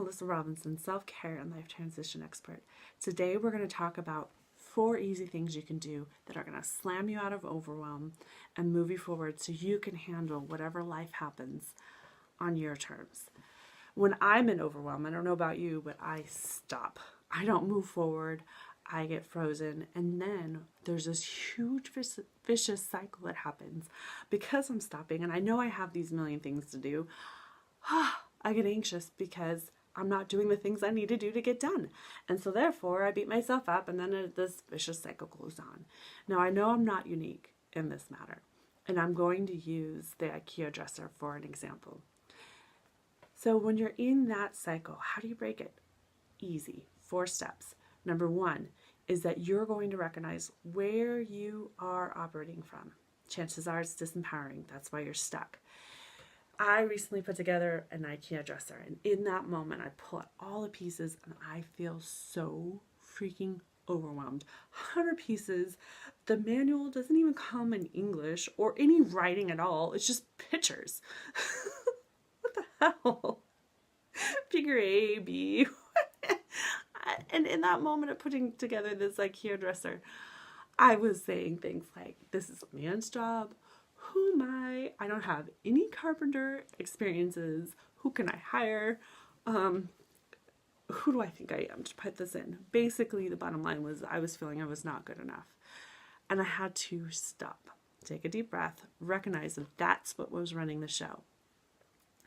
Melissa Robinson, self-care and life transition expert. Today we're going to talk about 4 easy things you can do that are going to slam you out of overwhelm and move you forward so you can handle whatever life happens on your terms. When I'm in overwhelm, I don't know about you, but I stop. I don't move forward. I get frozen, and then there's this huge vicious cycle that happens because I'm stopping and I know I have these million things to do. I get anxious because I'm not doing the things I need to do to get done. And so therefore I beat myself up, and then this vicious cycle goes on. Now I know I'm not unique in this matter, and I'm going to use the IKEA dresser for an example. So when you're in that cycle, how do you break it? Easy. 4 steps. Number 1 is that you're going to recognize where you are operating from. Chances are it's disempowering. That's why you're stuck. I recently put together an IKEA dresser, and in that moment I pull out all the pieces and I feel so freaking overwhelmed. 100 pieces. The manual doesn't even come in English or any writing at all. It's just pictures. What the hell? Figure A, B. And in that moment of putting together this IKEA dresser, I was saying things like, this is a man's job. Who am I? I don't have any carpenter experiences. Who can I hire? Who do I think I am to put this in? Basically, the bottom line was I was feeling I was not good enough. And I had to stop, take a deep breath, recognize that that's what was running the show.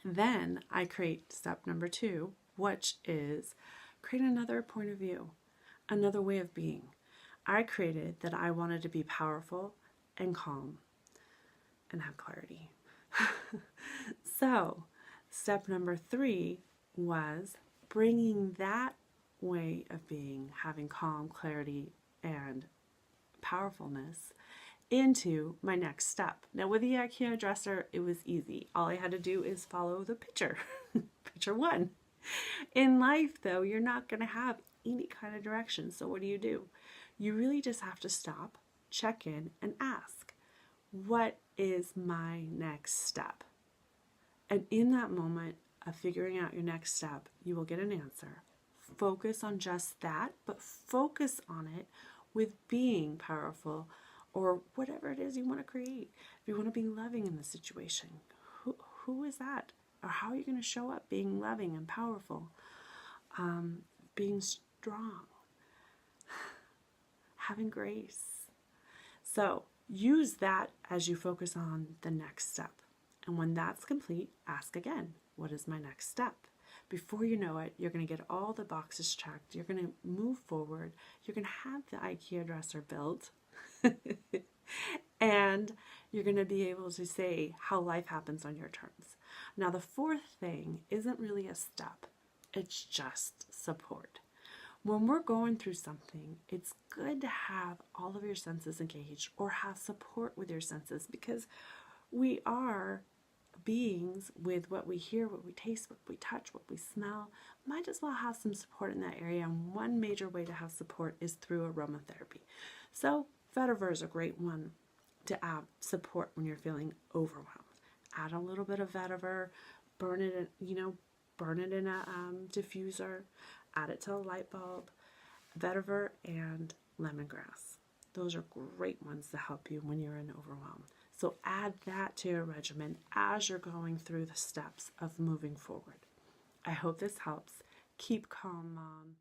Then I create step number 2, which is create another point of view, another way of being. I created that I wanted to be powerful and calm and have clarity. So step number 3 was bringing that way of being, having calm, clarity, and powerfulness into my next step. Now with the IKEA dresser, it was easy. All I had to do is follow the picture. Picture 1. In life, though, you're not going to have any kind of direction. So what do? You really just have to stop, check in, and ask, what is my next step? And in that moment of figuring out your next step, you will get an answer. Focus on just that, but focus on it with being powerful or whatever it is you want to create. If you want to be loving in the situation, who is that? Or how are you going to show up being loving and powerful? Being strong, having grace. So use that as you focus on the next step. And when that's complete, ask again, what is my next step? Before you know it, you're going to get all the boxes checked. You're going to move forward. You're going to have the IKEA dresser built. And you're going to be able to say how life happens on your terms. Now, the 4th thing isn't really a step. It's just support. When we're going through something, it's good to have all of your senses engaged or have support with your senses, because we are beings with what we hear, what we taste, what we touch, what we smell. Might as well have some support in that area. And one major way to have support is through aromatherapy. So vetiver is a great one to add support when you're feeling overwhelmed. Add a little bit of vetiver, burn it in a diffuser, add it to a light bulb. Vetiver and lemongrass. Those are great ones to help you when you're in overwhelm. So add that to your regimen as you're going through the steps of moving forward. I hope this helps. Keep calm, Mom.